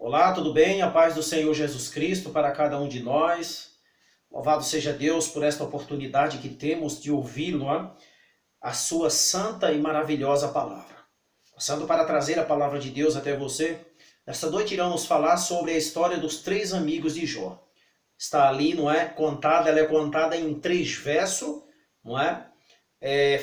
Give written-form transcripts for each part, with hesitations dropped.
Olá, tudo bem? A paz do Senhor Jesus Cristo para cada um de nós. Louvado seja Deus por esta oportunidade que temos de ouvir, não é? A sua santa e maravilhosa palavra. Passando para trazer a palavra de Deus até você, nesta noite iremos falar sobre a história dos três amigos de Jó. Está ali, não é? Ela é contada em 3 versos, não é?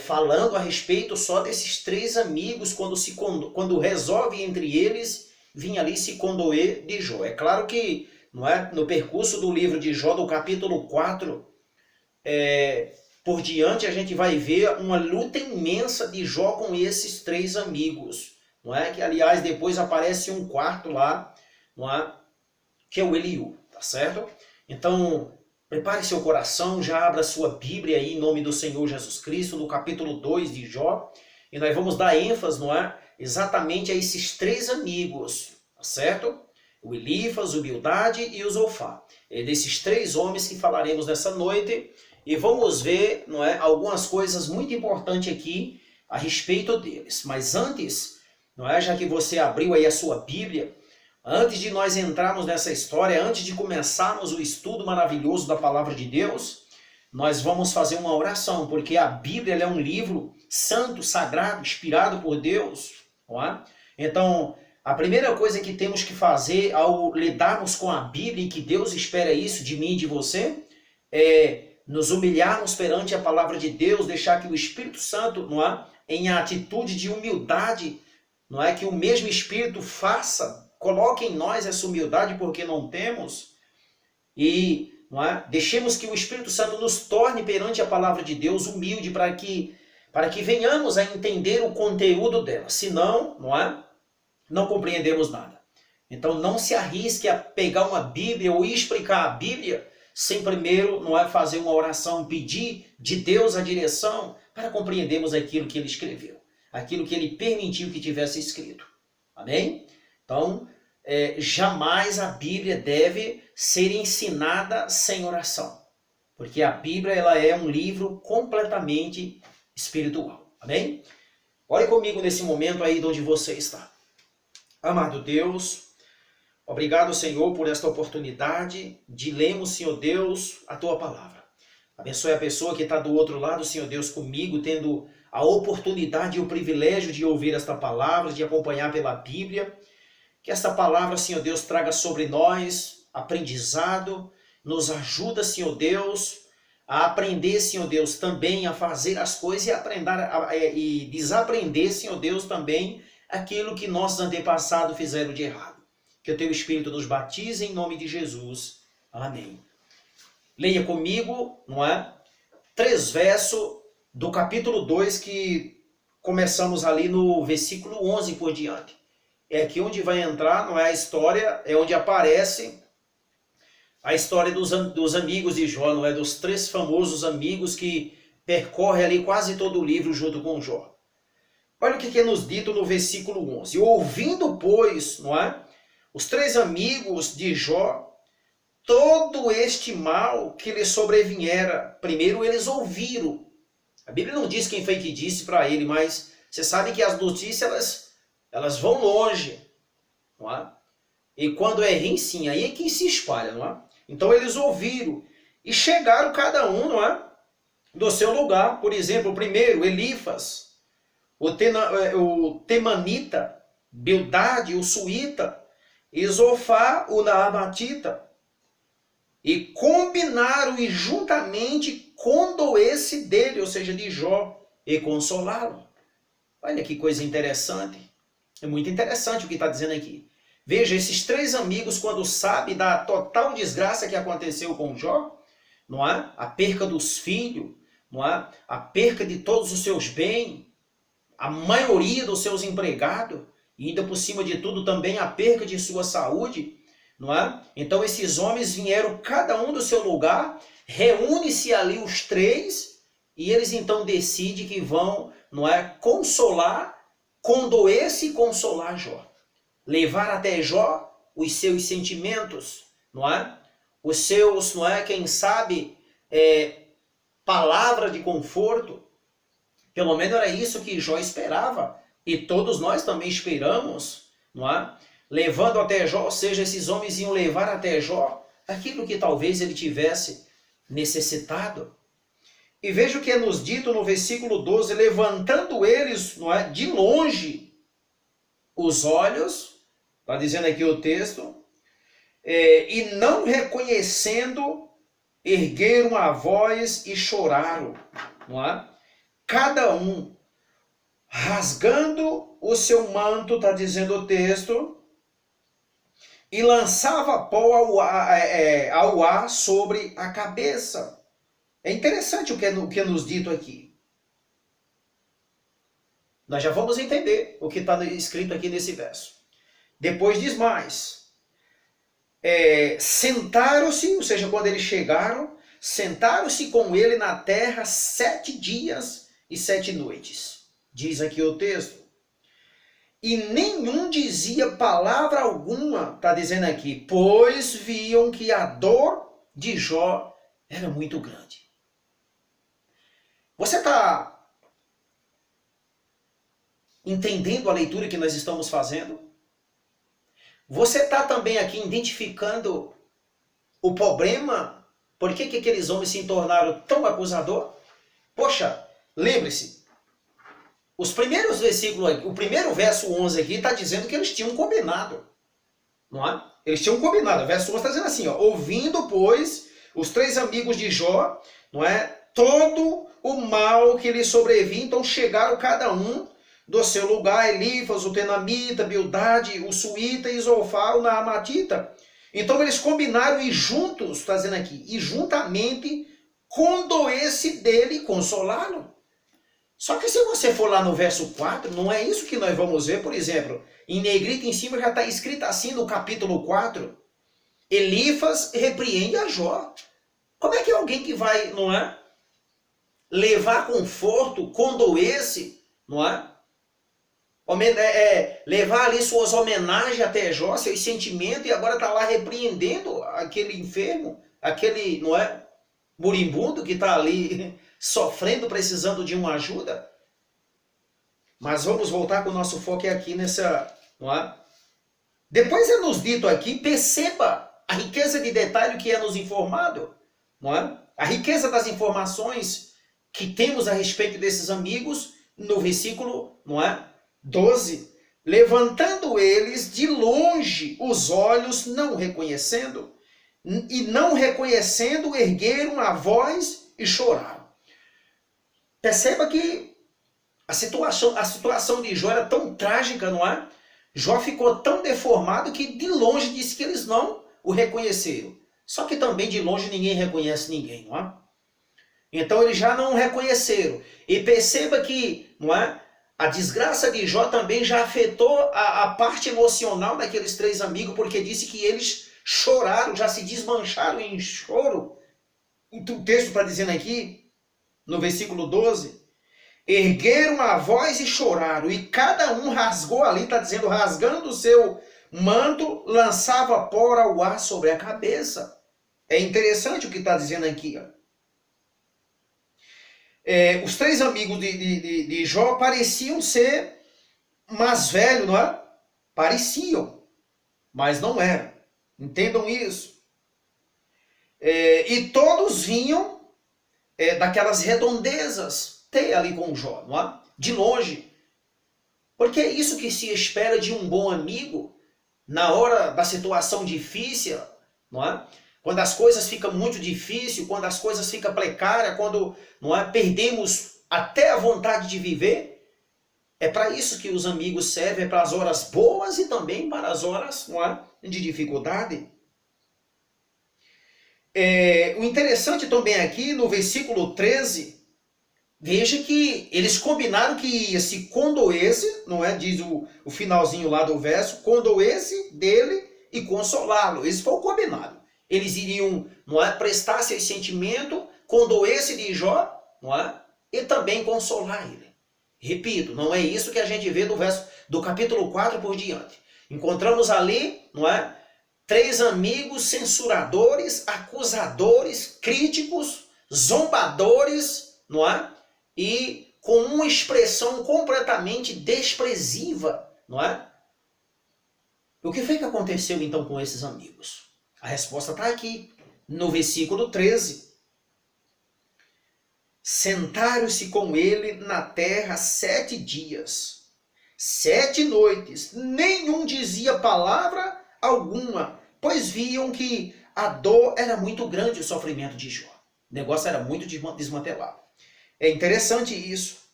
Falando a respeito só desses 3 amigos, quando resolve entre eles vir ali se condoer de Jó. É claro que, não é, no percurso do livro de Jó, do capítulo 4, por diante, a gente vai ver uma luta imensa de Jó com esses 3 amigos. Não é? Que, aliás, depois aparece um quarto lá, não é? Que é o Eliú, tá certo? Então, prepare seu coração, já abra sua Bíblia aí em nome do Senhor Jesus Cristo, no capítulo 2 de Jó, e nós vamos dar ênfase, não é? Exatamente a esses 3 amigos, tá certo? O Elifas, o Bildade e o Zofar. É desses 3 homens que falaremos nessa noite, e vamos ver, não é, algumas coisas muito importantes aqui a respeito deles. Mas antes, não é, já que você abriu aí a sua Bíblia, antes de nós entrarmos nessa história, antes de começarmos o estudo maravilhoso da palavra de Deus, nós vamos fazer uma oração, porque a Bíblia é um livro santo, sagrado, inspirado por Deus. Não é? Então, a primeira coisa que temos que fazer ao lidarmos com a Bíblia, e que Deus espera isso de mim e de você, é nos humilharmos perante a palavra de Deus, deixar que o Espírito Santo, não é, em atitude de humildade, não é, que o mesmo Espírito faça, coloque em nós essa humildade, porque não temos, e não é, deixemos que o Espírito Santo nos torne perante a palavra de Deus humilde, para que venhamos a entender o conteúdo dela. Senão, não é, não compreendemos nada. Então não se arrisque a pegar uma Bíblia ou explicar a Bíblia sem primeiro, não é, fazer uma oração, pedir de Deus a direção para compreendermos aquilo que ele escreveu, aquilo que ele permitiu que tivesse escrito. Amém? Então, jamais a Bíblia deve ser ensinada sem oração, porque a Bíblia ela é um livro completamente espiritual. Amém? Ore comigo nesse momento aí de onde você está. Amado Deus, obrigado, Senhor, por esta oportunidade de lermos, Senhor Deus, a Tua palavra. Abençoe a pessoa que está do outro lado, Senhor Deus, comigo, tendo a oportunidade e o privilégio de ouvir esta palavra, de acompanhar pela Bíblia. Que esta palavra, Senhor Deus, traga sobre nós aprendizado, nos ajuda, Senhor Deus, a aprender, Senhor Deus, também a fazer as coisas e desaprender, Senhor Deus, também aquilo que nossos antepassados fizeram de errado. Que o Teu Espírito nos batize em nome de Jesus. Amém. Leia comigo, não é? 3 versos do capítulo 2, que começamos ali no versículo 11 por diante. É aqui onde vai entrar, não é, a história, é onde aparece a história dos amigos de Jó, não é, dos 3 famosos amigos que percorre ali quase todo o livro junto com Jó. Olha o que é nos dito no versículo 11. Ouvindo, pois, não é, os 3 amigos de Jó, todo este mal que lhe sobrevinhera, primeiro eles ouviram. A Bíblia não diz quem foi que disse para ele, mas você sabe que as notícias elas vão longe, não é? E quando é ruim, sim, aí é quem se espalha, não é? Então eles ouviram e chegaram cada um, não é, do seu lugar. Por exemplo, o primeiro, Elifas, o Temanita, Bildade, o Suíta, e Zofar, o Naamatita, e combinaram e juntamente condoesse dele, ou seja, de Jó, e consolá-lo. Olha que coisa interessante. É muito interessante o que está dizendo aqui. Veja, esses 3 amigos, quando sabem da total desgraça que aconteceu com Jó, não é? A perca dos filhos, não é? A perca de todos os seus bens, a maioria dos seus empregados, e ainda por cima de tudo também a perca de sua saúde, não é? Então esses homens vieram cada um do seu lugar, reúne-se ali os 3, e eles então decidem que vão, não é, condoer-se e consolar Jó. Levar até Jó os seus sentimentos, não é? Os seus, não é, quem sabe, palavra de conforto. Pelo menos era isso que Jó esperava. E todos nós também esperamos, não é? levando até Jó, ou seja, esses homens iam levar até Jó aquilo que talvez ele tivesse necessitado. E veja o que é nos dito no versículo 12, levantando eles, não é, de longe os olhos, está dizendo aqui o texto, e não reconhecendo, ergueram a voz e choraram, não é? Cada um rasgando o seu manto, está dizendo o texto, e lançava pó ao ar sobre a cabeça. É interessante o que é nos dito aqui. Nós já vamos entender o que está escrito aqui nesse verso. Depois diz mais. Sentaram-se, ou seja, quando eles chegaram, sentaram-se com ele na terra 7 dias e 7 noites. Diz aqui o texto. E nenhum dizia palavra alguma, está dizendo aqui, pois viam que a dor de Jó era muito grande. Você está entendendo a leitura que nós estamos fazendo? Você está também aqui identificando o problema? Por que aqueles homens se tornaram tão acusador? Poxa, lembre-se, os primeiros versículos, o primeiro verso 11 aqui está dizendo que eles tinham combinado, não é? Eles tinham combinado. O verso 11 está dizendo assim, ó, ouvindo, pois, os 3 amigos de Jó, não é? Todo o mal que lhe sobrevia, então chegaram cada um do seu lugar, Elifas, o Tenamita, Bildade, o Suíta e Zofar, o Naamatita. Então eles combinaram e juntos, está dizendo aqui, e juntamente condoesse dele e consolá-lo. Só que se você for lá no verso 4, não é isso que nós vamos ver, por exemplo, em negrito em cima já está escrito assim no capítulo 4, Elifas repreende a Jó. Como é que alguém que vai, não é, levar conforto, condoesse, não é? Levar ali suas homenagens até Jó, seus sentimentos, e agora está lá repreendendo aquele enfermo, aquele, não é, moribundo que está ali sofrendo, precisando de uma ajuda. Mas vamos voltar com o nosso foco aqui nessa, não é? Depois é nos dito aqui, perceba a riqueza de detalhe que é nos informado, não é? A riqueza das informações que temos a respeito desses amigos no versículo, não é, 12. Levantando eles de longe os olhos, não reconhecendo, e não reconhecendo, ergueram a voz e choraram. Perceba que a situação de Jó era tão trágica, não é? Jó ficou tão deformado que de longe disse que eles não o reconheceram. Só que também de longe ninguém reconhece ninguém, não é? Então eles já não o reconheceram. E perceba que, não é, a desgraça de Jó também já afetou a parte emocional daqueles 3 amigos, porque disse que eles choraram, já se desmancharam em choro. O texto está dizendo aqui, no versículo 12, ergueram a voz e choraram, e cada um rasgou ali, está dizendo, rasgando o seu manto, lançava pó ao ar sobre a cabeça. É interessante o que está dizendo aqui, ó. Os 3 amigos de Jó pareciam ser mais velhos, não é? Pareciam, mas não eram. Entendam isso. E todos vinham daquelas redondezas, ter ali com Jó, não é? De longe. Porque é isso que se espera de um bom amigo na hora da situação difícil, não é? Quando as coisas ficam muito difíceis, quando as coisas ficam precárias, quando, não é, perdemos até a vontade de viver, é para isso que os amigos servem, para as horas boas e também para as horas, não é, de dificuldade. O interessante também aqui, no versículo 13, veja que eles combinaram que ia se condoesse, não é, diz o finalzinho lá do verso, condoesse dele e consolá-lo. Esse foi o combinado. Eles iriam, não é, prestar seu sentimento, condoer-se de Jó, não é, e também consolar ele. Repito, não é isso que a gente vê do capítulo 4 por diante. Encontramos ali, não é, 3 amigos censuradores, acusadores, críticos, zombadores, não é, e com uma expressão completamente desprezível, não é? O que foi que aconteceu então com esses amigos? A resposta está aqui, no versículo 13. Sentaram-se com ele na terra 7 dias, 7 noites, nenhum dizia palavra alguma, pois viam que a dor era muito grande, o sofrimento de Jó. O negócio era muito desmantelado. É interessante isso.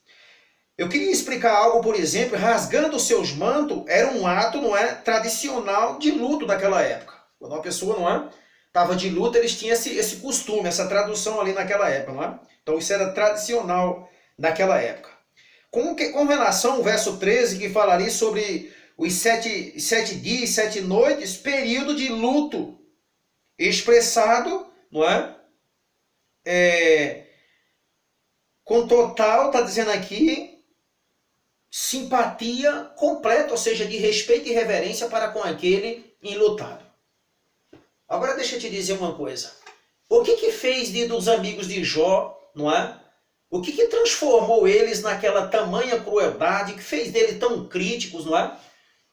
Eu queria explicar algo, por exemplo, rasgando seus mantos era um ato, não é, tradicional de luto daquela época. Quando uma pessoa, não é, estava de luto, eles tinham esse costume, essa tradução ali naquela época, não é? Então isso era tradicional naquela época. Com relação ao verso 13, que falaria sobre os 7 dias, 7 noites, período de luto, expressado, não é? Com total, está dizendo aqui, simpatia completa, ou seja, de respeito e reverência para com aquele enlutado. Agora deixa eu te dizer uma coisa. O que fez dos amigos de Jó, não é? O que transformou eles naquela tamanha crueldade, que fez deles tão críticos, não é?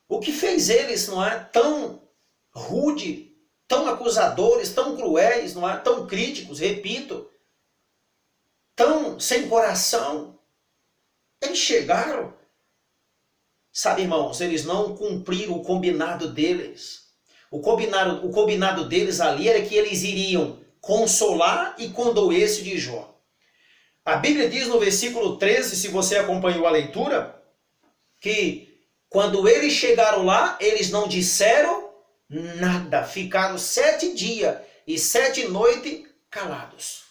O que fez eles, não é, tão rude, tão acusadores, tão cruéis, não é? Tão críticos, repito, tão sem coração. Eles chegaram, sabe, irmãos, eles não cumpriram o combinado deles. O combinado deles ali era que eles iriam consolar e condoer-se de Jó. A Bíblia diz no versículo 13, se você acompanhou a leitura, que quando eles chegaram lá, eles não disseram nada. Ficaram 7 dias e 7 noites calados.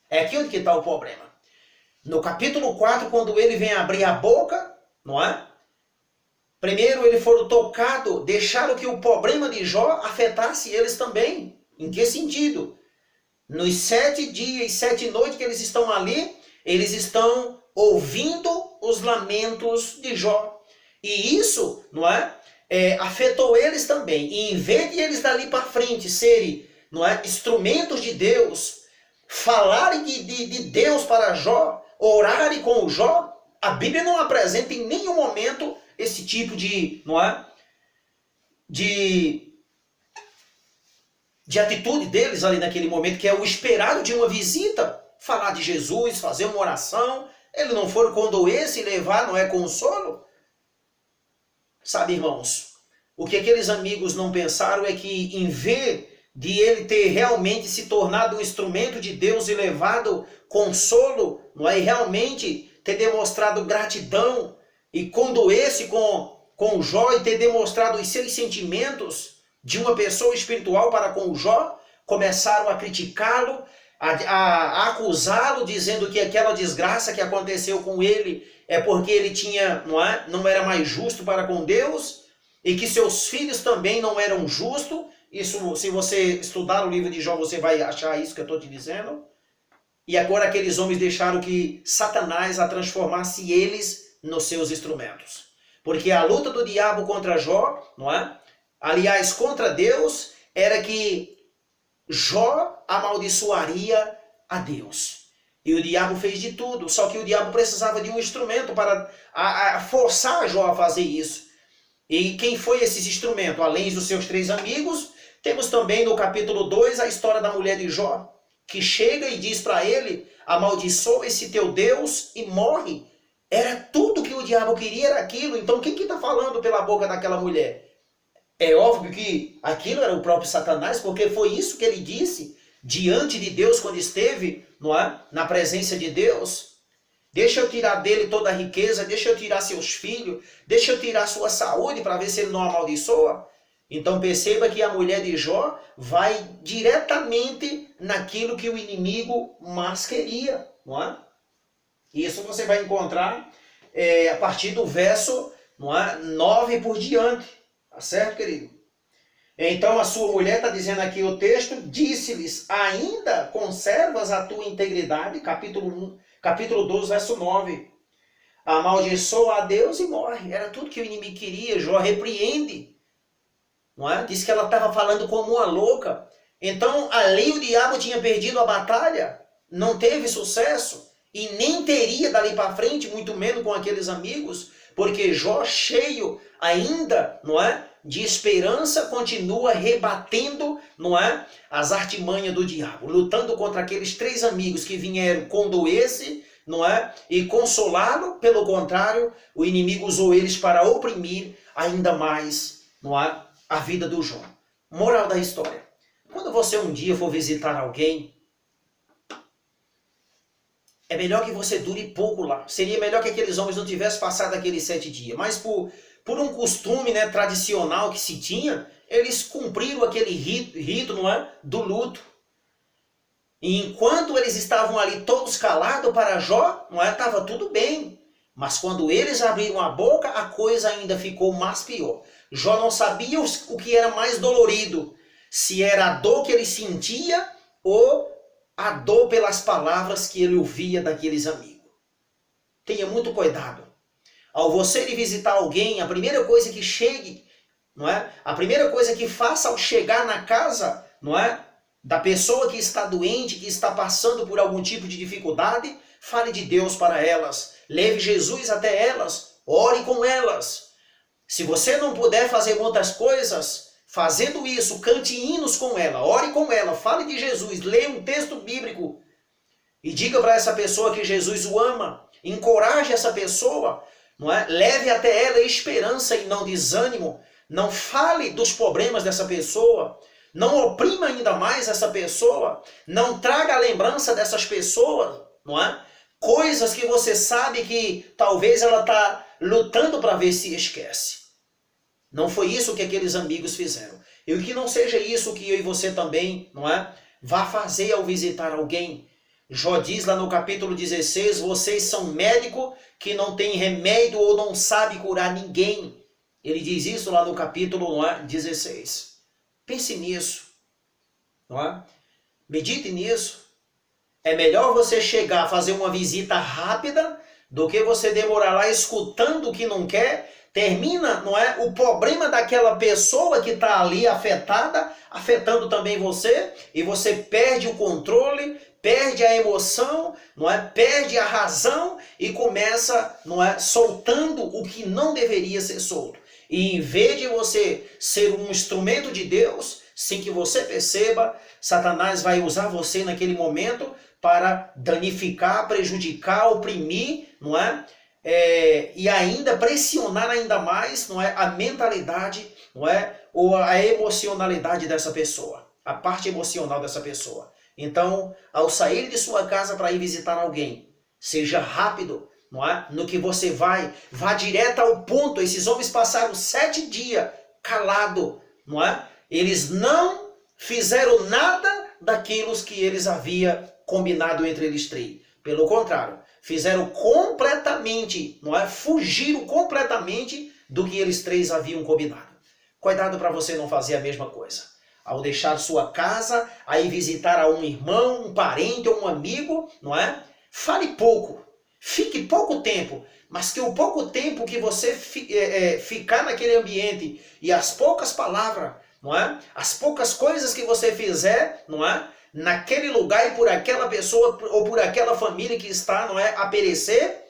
É aqui onde está o problema. No capítulo 4, quando ele vem abrir a boca, não é? Primeiro eles foram tocados, deixaram que o problema de Jó afetasse eles também. Em que sentido? Nos 7 dias e 7 noites que eles estão ali, eles estão ouvindo os lamentos de Jó. E isso, não é? Afetou eles também. E em vez de eles dali para frente serem, não é, instrumentos de Deus, falarem de Deus para Jó, orarem com o Jó, a Bíblia não apresenta em nenhum momento esse tipo de, não é? De atitude deles ali naquele momento, que é o esperado de uma visita, falar de Jesus, fazer uma oração. Eles não foram condoer-se e levar, não é, consolo? Sabe, irmãos, o que aqueles amigos não pensaram é que, em vez de ele ter realmente se tornado um instrumento de Deus e levado consolo, não é, e realmente ter demonstrado gratidão e condoer-se com Jó e ter demonstrado os seus sentimentos de uma pessoa espiritual para com o Jó, começaram a criticá-lo, a acusá-lo, dizendo que aquela desgraça que aconteceu com ele é porque ele tinha, não era mais justo para com Deus, e que seus filhos também não eram justos. Isso, se você estudar o livro de Jó, você vai achar isso que eu estou te dizendo. E agora aqueles homens deixaram que Satanás a transformasse eles nos seus instrumentos. Porque a luta do diabo contra Jó, não é? Aliás, contra Deus, era que Jó amaldiçoaria a Deus. E o diabo fez de tudo, só que o diabo precisava de um instrumento para forçar Jó a fazer isso. E quem foi esses instrumentos? Além dos seus 3 amigos, temos também no capítulo 2 a história da mulher de Jó, que chega e diz para ele, amaldiçoa esse teu Deus e morre. Era tudo que o diabo queria, era aquilo. Então quem que está falando pela boca daquela mulher? É óbvio que aquilo era o próprio Satanás, porque foi isso que ele disse diante de Deus quando esteve, não é, na presença de Deus. Deixa eu tirar dele toda a riqueza, deixa eu tirar seus filhos, deixa eu tirar sua saúde para ver se ele não amaldiçoa. Então perceba que a mulher de Jó vai diretamente naquilo que o inimigo mais queria, não é? Isso você vai encontrar a partir do verso, não é, 9 por diante. Tá certo, querido? Então a sua mulher, está dizendo aqui o texto, disse-lhes, ainda conservas a tua integridade, capítulo 12, verso 9. Amaldiçoa a Deus e morre. Era tudo que o inimigo queria. Jó repreende. Não é? Diz que ela estava falando como uma louca. Então ali o diabo tinha perdido a batalha, não teve sucesso, e nem teria dali para frente, muito menos com aqueles amigos, porque Jó, cheio ainda, não é, de esperança, continua rebatendo, não é, as artimanhas do diabo, lutando contra aqueles 3 amigos que vieram condoer-se, não é, e consolá-lo. Pelo contrário, o inimigo usou eles para oprimir ainda mais, não é, a vida do Jó. Moral da história: quando você um dia for visitar alguém, é melhor que você dure pouco lá. Seria melhor que aqueles homens não tivessem passado aqueles 7 dias. Mas por um costume, né, tradicional que se tinha, eles cumpriram aquele rito, não é, do luto. E enquanto eles estavam ali todos calados para Jó, não é, estava tudo bem. Mas quando eles abriram a boca, a coisa ainda ficou mais pior. Jó não sabia o que era mais dolorido. Se era a dor que ele sentia ou a dor pelas palavras que ele ouvia daqueles amigos. Tenha muito cuidado. Ao você ir visitar alguém, a primeira coisa que chegue, não é? A primeira coisa que faça ao chegar na casa, não é, da pessoa que está doente, que está passando por algum tipo de dificuldade, fale de Deus para elas. Leve Jesus até elas. Ore com elas. Se você não puder fazer outras coisas, fazendo isso, cante hinos com ela, ore com ela, fale de Jesus, leia um texto bíblico e diga para essa pessoa que Jesus o ama. Encoraje essa pessoa, não é? Leve até ela esperança e não desânimo. Não fale dos problemas dessa pessoa. Não oprima ainda mais essa pessoa. Não traga a lembrança dessas pessoas, não é? Coisas que você sabe que talvez ela está lutando para ver se esquece. Não foi isso que aqueles amigos fizeram. E que não seja isso que eu e você também, não é, vá fazer ao visitar alguém. Jó diz lá no capítulo 16, vocês são médicos que não têm remédio ou não sabem curar ninguém. Ele diz isso lá no capítulo 16. Pense nisso, não é? Medite nisso. É melhor você chegar a fazer uma visita rápida do que você demorar lá escutando o que não quer. Termina, não é, o problema daquela pessoa que está ali afetada, afetando também você, e você perde o controle, perde a emoção, não é, perde a razão e começa, não é, soltando o que não deveria ser solto. E em vez de você ser um instrumento de Deus, sem que você perceba, Satanás vai usar você naquele momento para danificar, prejudicar, oprimir, não é? E ainda pressionar ainda mais, não é, a mentalidade, não é, ou a emocionalidade dessa pessoa, a parte emocional dessa pessoa. Então, ao sair de sua casa para ir visitar alguém, seja rápido, não é, no que você vá direto ao ponto. Esses homens passaram 7 dias calado, não é? Eles não fizeram nada daquilo que eles haviam combinado entre eles 3. Pelo contrário, fizeram completamente, não é? Fugiram completamente do que eles 3 haviam combinado. Cuidado para você não fazer a mesma coisa. Ao deixar sua casa, aí visitar a um irmão, um parente ou um amigo, não é? Fale pouco, fique pouco tempo, mas que o pouco tempo que você ficar naquele ambiente e as poucas palavras, não é? As poucas coisas que você fizer, não é? Naquele lugar e por aquela pessoa ou por aquela família que está, não é, a perecer,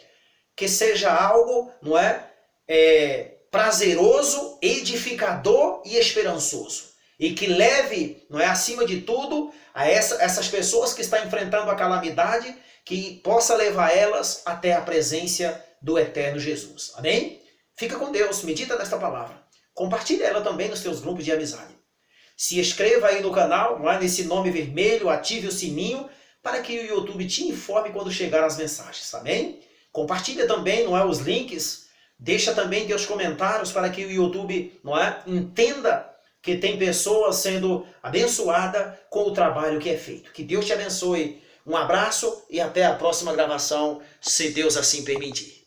que seja algo, não é, prazeroso, edificador e esperançoso. E que leve, não é, acima de tudo, a essas pessoas que estão enfrentando a calamidade, que possa levar elas até a presença do eterno Jesus. Amém? Fica com Deus, medita nesta palavra. Compartilhe ela também nos seus grupos de amizade. Se inscreva aí no canal, não é, nesse nome vermelho, ative o sininho, para que o YouTube te informe quando chegar as mensagens, amém? Compartilha também, não é, os links, deixa também teus comentários para que o YouTube, não é, entenda que tem pessoas sendo abençoadas com o trabalho que é feito. Que Deus te abençoe. Um abraço e até a próxima gravação, se Deus assim permitir.